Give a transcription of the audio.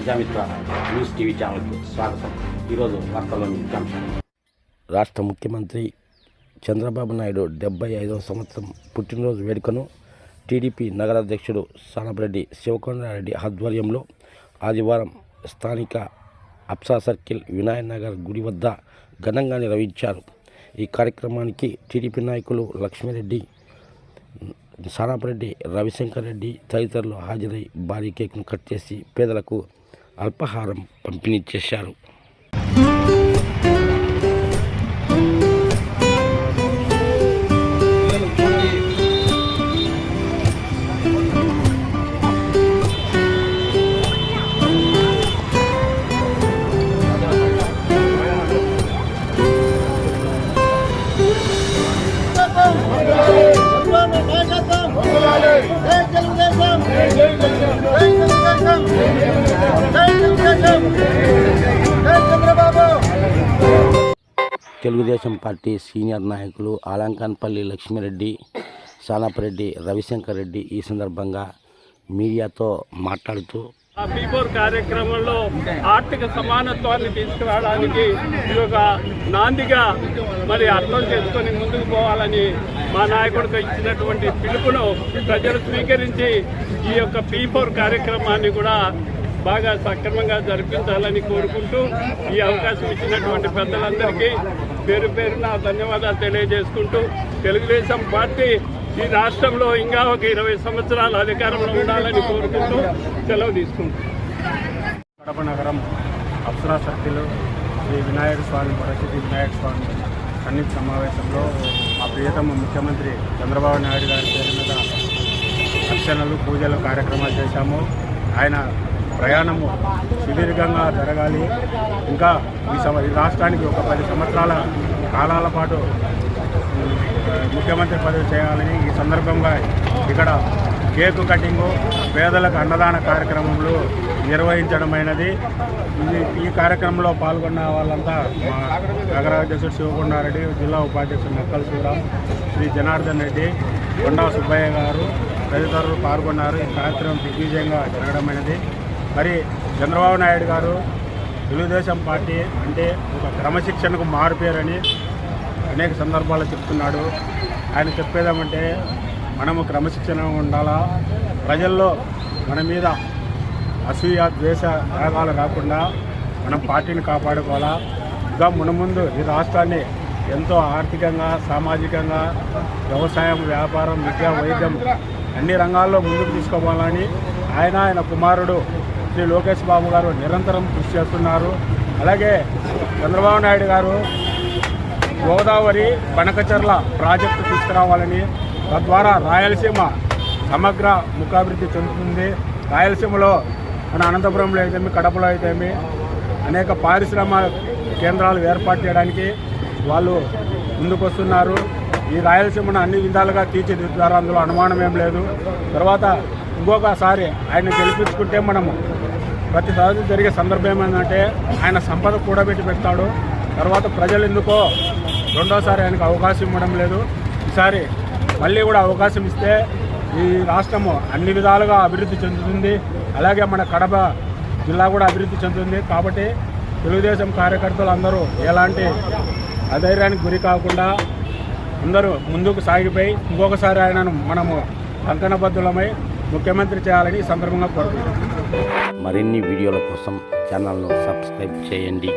Prajamitra news TV ఛానల్కు స్వాగతం. ఈరోజు వార్తల్లోని ముఖ్యాంశాలు. రాష్ట్ర ముఖ్యమంత్రి చంద్రబాబు నాయుడు 75వ సంవత్సరం పుట్టినరోజు వేడుకను టీడీపీ నగరాధ్యక్షుడు సానపరెడ్డి శివకొండారెడ్డి ఆధ్వర్యంలో ఆదివారం స్థానిక అప్సా సర్కిల్ వినాయక్ నగర్ గుడి వద్ద ఘనంగా నిర్వహించారు. ఈ కార్యక్రమానికి టీడీపీ నాయకులు లక్ష్మీరెడ్డి, సానపరెడ్డి, రవిశంకర్ రెడ్డి తదితరులు హాజరై భారీ కేక్ను కట్ చేసి పేదలకు అల్పాహారం పంపిణీ చేశారు. తెలుగుదేశం పార్టీ సీనియర్ నాయకులు ఆలంకాన్పల్లి లక్ష్మీరెడ్డి, సానపరెడ్డి, రవిశంకర్ రెడ్డి ఈ సందర్భంగా మీడియాతో మాట్లాడుతూ పీపోర్ కార్యక్రమంలో ఆర్థిక సమానత్వాన్ని తీసుకురావడానికి ఇది ఒక నాందిగా మరి అర్థం చేసుకొని ముందుకు పోవాలని మా నాయకుడికి ఇచ్చినటువంటి పిలుపును ప్రజలు స్వీకరించి ఈ యొక్క పీపోర్ కార్యక్రమాన్ని కూడా బాగా సక్రమంగా జరిపించాలని కోరుకుంటూ ఈ అవకాశం ఇచ్చినటువంటి పెద్దలందరికీ పేరు పేరున ధన్యవాదాలు తెలియజేసుకుంటూ తెలుగుదేశం పార్టీ ఈ రాష్ట్రంలో ఇంకా ఒక 20 సంవత్సరాలు అధికారంలో ఉండాలని కోరుకుంటూ సెలవు తీసుకుంటాం. కడప నగరం అప్సరా సర్కిల్ శ్రీ వినాయక స్వామి పరిస్థితి వినాయక స్వామి సన్నిధి సమావేశంలో మా ప్రియతమ ముఖ్యమంత్రి చంద్రబాబు నాయుడు గారి పేరు మీద అర్చనలు, పూజలు కార్యక్రమాలు చేశాము. ఆయన ప్రయాణము సుదీర్ఘంగా జరగాలి, ఇంకా ఈ రాష్ట్రానికి ఒక 10 సంవత్సరాల కాలాల పాటు ముఖ్యమంత్రి పదవి చేయాలని ఈ సందర్భంగా ఇక్కడ కేకు కటింగు, పేదలకు అన్నదాన కార్యక్రమంలో నిర్వహించడమైనది. ఈ కార్యక్రమంలో పాల్గొన్న వాళ్ళంతా మా నగరాధ్యక్షుడు శివకొండారెడ్డి, జిల్లా ఉపాధ్యక్షుడు నక్కల్ శివరాం, శ్రీ జనార్దన్ రెడ్డి, కొండా సుబ్బయ్య గారు తదితరులు పాల్గొన్నారు. ఈ కార్యక్రమం దిగ్విజయంగా జరగడమైనది. మరి చంద్రబాబు నాయుడు గారు తెలుగుదేశం పార్టీ అంటే ఒక క్రమశిక్షణకు మారుపేరని అనేక సందర్భాల్లో చెప్తున్నాడు. ఆయన చెప్పేదేమంటే మనము క్రమశిక్షణ ఉండాలా, ప్రజల్లో మన మీద అసూయ, ద్వేష రాగాలు రాకుండా మనం పార్టీని కాపాడుకోవాలా. ఇంకా మునముందు ఈ రాష్ట్రాన్ని ఎంతో ఆర్థికంగా, సామాజికంగా, వ్యవసాయం, వ్యాపారం, విద్య, వైద్యం అన్ని రంగాల్లో ముందుకు తీసుకోవాలని ఆయన కుమారుడు శ్రీ లోకేష్ బాబు గారు నిరంతరం కృషి చేస్తున్నారు. అలాగే చంద్రబాబు నాయుడు గారు గోదావరి బనకచర్ల ప్రాజెక్టు తీసుకురావాలని, తద్వారా రాయలసీమ సమగ్ర ముఖాభివృద్ధి చెందుతుంది. రాయలసీమలో మన అనంతపురంలో అయితేమి, కడపలో అయితేమి అనేక పారిశ్రామిక కేంద్రాలు ఏర్పాటు చేయడానికి వాళ్ళు ముందుకొస్తున్నారు. ఈ రాయలసీమను అన్ని విధాలుగా తీర్చిదిద్దారు, అందులో అనుమానం ఏం లేదు. తర్వాత ఇంకొకసారి ఆయన గెలిపించుకుంటే మనము ప్రతిసారి జరిగే సందర్భం ఏమైందంటే ఆయన సంపద కూడబెట్టి పెడతాడు. తర్వాత ప్రజలు ఎందుకో రెండోసారి ఆయనకు అవకాశం ఇవ్వడం లేదు. ఈసారి మళ్ళీ కూడా అవకాశం ఇస్తే ఈ రాష్ట్రము అన్ని విధాలుగా అభివృద్ధి చెందుతుంది. అలాగే మన కడప జిల్లా కూడా అభివృద్ధి చెందుతుంది. కాబట్టి తెలుగుదేశం కార్యకర్తలు అందరూ ఎలాంటి అధైర్యానికి గురి కాకుండా అందరూ ముందుకు సాగిపోయి ఇంకొకసారి ఆయనను మనము కంకణబద్ధులమై ముఖ్యమంత్రి చేయాలని ఈ సందర్భంగా కోరుకుంటున్నాం. మరిన్ని వీడియోల కోసం ఛానల్ను సబ్స్క్రైబ్ చేయండి.